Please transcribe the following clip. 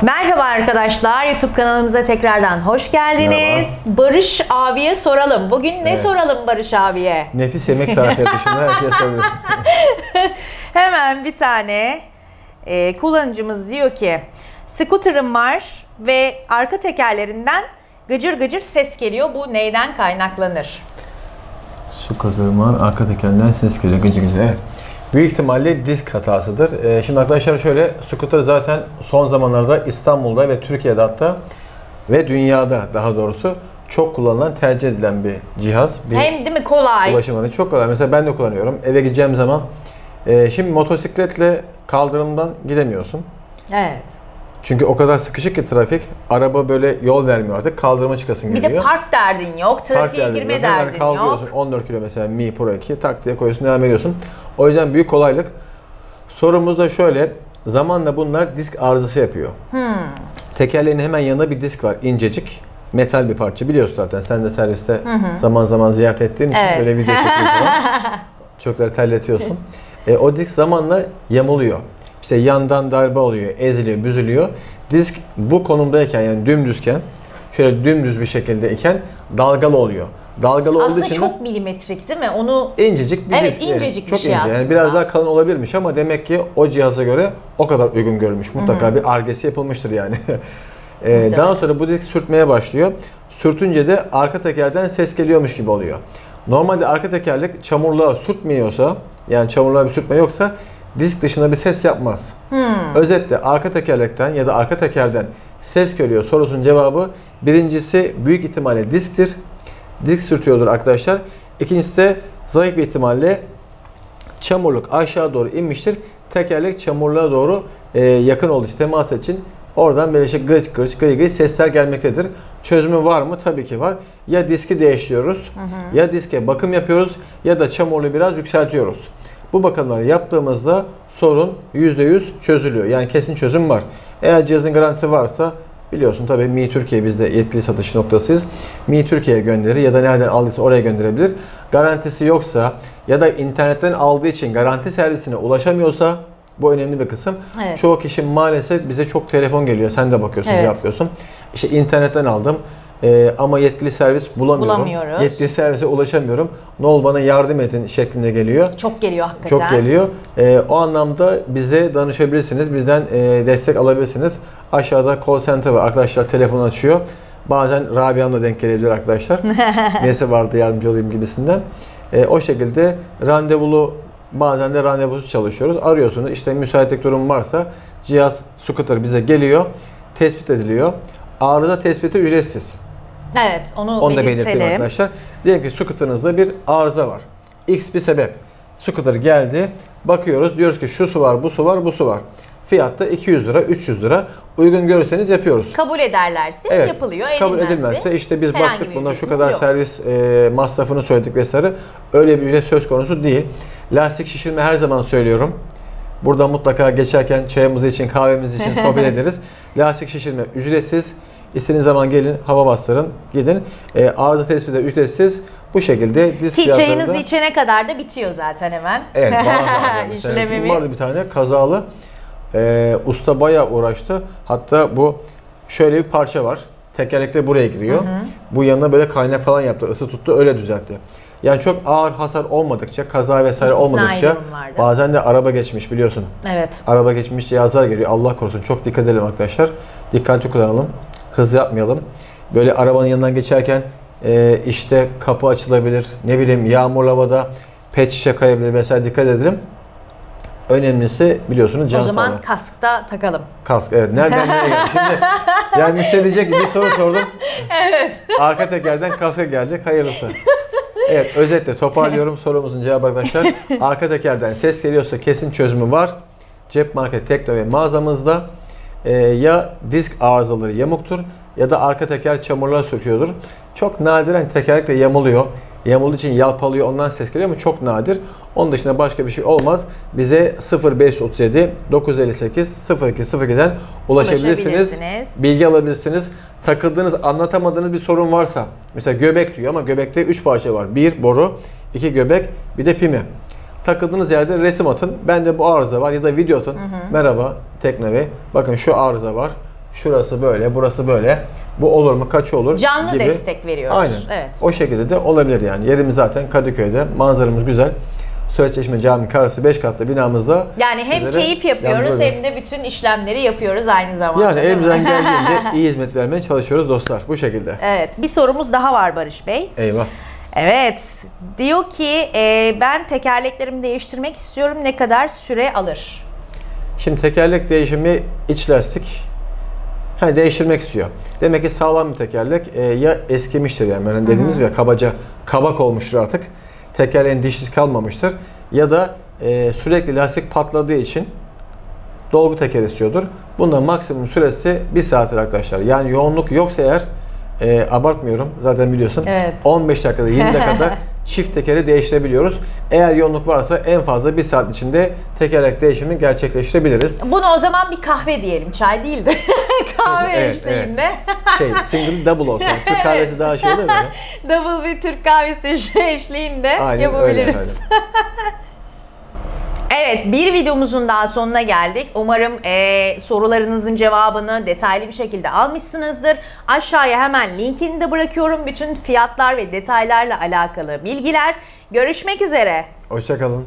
Merhaba arkadaşlar, YouTube kanalımıza tekrardan hoş geldiniz. Merhaba. Barış abiye soralım. Bugün ne soralım Barış abiye? Nefis yemek tarifleri dışında her şeye sorabilirsin. Hemen bir tane kullanıcımız diyor ki, scooter'ım var ve arka tekerlerinden gıcır gıcır ses geliyor. Bu neyden kaynaklanır? Su kazanı var, arka tekerden ses geliyor, gıcı gıcı. Evet. Büyük ihtimalle disk hatasıdır. Şimdi arkadaşlar şöyle, scooter zaten son zamanlarda İstanbul'da ve Türkiye'de hatta ve dünyada daha doğrusu çok kullanılan, tercih edilen bir cihaz. Hem değil mi kolay? Ulaşım aracı çok kolay. Mesela ben de kullanıyorum. Eve gideceğim zaman şimdi motosikletle kaldırımdan gidemiyorsun. Evet. Çünkü o kadar sıkışık ki trafik, araba böyle yol vermiyor artık, kaldırıma çıkasın Bir geliyor. de park derdin yok, trafiğe girme Hemen derdin kaldırıyorsun, yok. 14 kilo mesela Mi Pro 2 tak diye koyuyorsun, devam ediyorsun. O yüzden büyük kolaylık. Sorumuz da şöyle, zamanla bunlar disk arızası yapıyor. Tekerleğin hemen yanında bir disk var, incecik. Metal bir parça, biliyorsun zaten. Sen de serviste zaman zaman ziyaret ettiğin için Evet. böyle video çekiyorsun falan. Çokları terletiyorsun. O disk zamanla yamuluyor. İşte yandan darbe oluyor, eziliyor, büzülüyor. Disk bu konumdayken, yani dümdüzken, şöyle dümdüz bir şekildeyken dalgalı oluyor. Dalgalı olduğu Aslında için çok milimetrik değil mi? Onu incecik bir evet, disk. incecik bir çok şey ince. aslında. Yani biraz daha kalın olabilirmiş ama demek ki o cihaza göre o kadar uygun görülmüş. Mutlaka bir argesi yapılmıştır yani. Daha sonra bu disk sürtmeye başlıyor. Sürtünce de arka tekerden ses geliyormuş gibi oluyor. Normalde arka tekerlek çamurluğa sürtmüyorsa, yani çamurluğa bir sürtme yoksa disk dışında bir ses yapmaz. Özetle arka tekerlekten ya da arka tekerden ses geliyor sorusunun cevabı, birincisi büyük ihtimalle disktir. Disk sürtüyordur arkadaşlar. İkincisi de zayıf bir ihtimalle çamurluk aşağı doğru inmiştir. Tekerlek çamurluğa doğru yakın olduğu için, temas için oradan böyle şey gırç gırç gıy gıy sesler gelmektedir. Çözümü var mı? Tabii ki var. Ya diski değiştiriyoruz, ya diske bakım yapıyoruz, ya da çamurluğu biraz yükseltiyoruz. Bu bakımları yaptığımızda sorun %100 çözülüyor. Yani kesin çözüm var. Eğer cihazın garantisi varsa, biliyorsun tabii Mi Türkiye, biz de yetkili satış noktasıyız. Mi Türkiye'ye gönderir ya da nereden aldıysa oraya gönderebilir. Garantisi yoksa ya da internetten aldığı için garanti servisine ulaşamıyorsa, bu önemli bir kısım. Evet. Çoğu kişi maalesef bize çok telefon geliyor. Sen de bakıyorsun, Evet. cevaplıyorsun. İşte internetten aldım ama yetkili servis bulamıyorum. Bulamıyoruz. Yetkili servise ulaşamıyorum. Ne olur bana yardım edin şeklinde geliyor. çok geliyor hakikaten. Çok geliyor. O anlamda bize danışabilirsiniz. Bizden destek alabilirsiniz. Aşağıda call center var. Arkadaşlar telefon açıyor. Bazen Rabia'mla denk gelebilir arkadaşlar. Neyse vardı, yardımcı olayım gibisinden. O şekilde randevulu, bazen de randevusuz çalışıyoruz. Arıyorsunuz. İşte müsaitlik durumu varsa cihaz, scooter bize geliyor. Tespit ediliyor. Arıza tespiti ücretsiz. Evet, onu da belirtelim arkadaşlar. Diyelim ki scooter'ınızda bir arıza var. X bir sebep. Scooter geldi. Bakıyoruz. Diyoruz ki şu su var, bu su var, bu su var. Fiyatta 200 lira, 300 lira. Uygun görürseniz yapıyoruz. Kabul ederlerse Evet. yapılıyor. Kabul edilmezse işte biz herhangi baktık bir buna şu ücretimiz kadar yok. servis masrafını söyledik vesaire. Öyle bir ücret söz konusu değil. Lastik şişirme her zaman söylüyorum. Burada mutlaka geçerken çayımızı için, kahvemiz için sohbet ederiz. Lastik şişirme ücretsiz. İstediğiniz zaman gelin, hava bastırın, gidin. Arıza tespiti de ücretsiz. Bu şekilde disk Ki çayınızı cihazlarında... içene kadar da bitiyor zaten hemen. Evet, bazı İşlemimiz. vardı bir tane kazalı. Usta bayağı uğraştı. Hatta bu şöyle bir parça var. Tekerlek de buraya giriyor. Bu yanına böyle kaynak falan yaptı, ısı tuttu, öyle düzeltti. Yani çok ağır hasar olmadıkça, kaza vesaire İstisnai olmadıkça, durumlarda. bazen de araba geçmiş biliyorsun. Evet. Araba geçmiş cihazlar geliyor. Allah korusun. Çok dikkat edelim arkadaşlar. Dikkatli kullanalım. Hız yapmayalım. Böyle arabanın yanından geçerken işte kapı açılabilir. Ne bileyim, yağmurlu havada pet şişe kayabilir vesaire, dikkat edelim. Önemlisi biliyorsunuz can sağlığı. O zaman kask da takalım. Kask, evet. Nereden nereye geldi? Şimdi yani müşteri diyecek ki bir soru sordum. Evet. Arka tekerden kaska geldik. Hayırlısı. Evet, özetle toparlıyorum sorumuzun cevabı arkadaşlar. Arka tekerden ses geliyorsa kesin çözümü var. Cep Market Tekno mağazamızda ya disk arızaları yamuktur ya da arka teker çamurluğa sürtüyordur. Çok nadiren tekerlek de yamuluyor. Yamulduğu için yalpalıyor, ondan ses geliyor ama çok nadir. Onun dışında başka bir şey olmaz. Bize 0537 958 0202'den ulaşabilirsiniz. Bilgi alabilirsiniz. Takıldığınız, anlatamadığınız bir sorun varsa, mesela göbek diyor ama göbekte 3 parça var. 1 boru, 2 göbek, bir de pimi. Takıldığınız yerde resim atın. Bende bu arıza var ya da video atın. Merhaba Tekno Bey. Bakın şu arıza var. şurası böyle, burası böyle. Bu olur mu? Kaç olur? Canlı gibi. destek veriyoruz. Aynen. Evet. O şekilde de olabilir yani. Yerimiz zaten Kadıköy'de. Manzaramız güzel. Söğütçeşme Camii karşısı 5 katlı binamızda. Yani hem keyif yapıyoruz hem de bütün işlemleri yapıyoruz aynı zamanda. Yani elimizden geldiğince iyi hizmet vermeye çalışıyoruz dostlar. Bu şekilde. Evet. Bir sorumuz daha var Barış Bey. Eyvah. Evet. Diyor ki ben tekerleklerimi değiştirmek istiyorum. Ne kadar süre alır? Şimdi tekerlek değişimi iç lastik değiştirmek istiyor. Demek ki sağlam bir tekerlek ya eskimiştir yani dediğimiz ya kabaca kabak olmuştur artık. Tekerleğin dişlisi kalmamıştır. Ya da sürekli lastik patladığı için dolgu teker istiyordur. Bunda maksimum süresi 1 saattir arkadaşlar. Yani yoğunluk yoksa eğer abartmıyorum zaten biliyorsun. Evet. 15 dakikada 20 dakikada çift tekeri değiştirebiliyoruz. Eğer yoğunluk varsa en fazla 1 saat içinde tekerlek değişimi gerçekleştirebiliriz. Bunu o zaman bir kahve diyelim. Çay değil de kahve Evet, eşliğinde. Single double olsun. Türk kahvesi daha şey olur mu? Double bir Türk kahvesi eşliğinde Aynen yapabiliriz. öyle. Evet, bir videomuzun daha sonuna geldik. Umarım sorularınızın cevabını detaylı bir şekilde almışsınızdır. Aşağıya hemen linkini de bırakıyorum. Bütün fiyatlar ve detaylarla alakalı bilgiler. Görüşmek üzere. Hoşça kalın.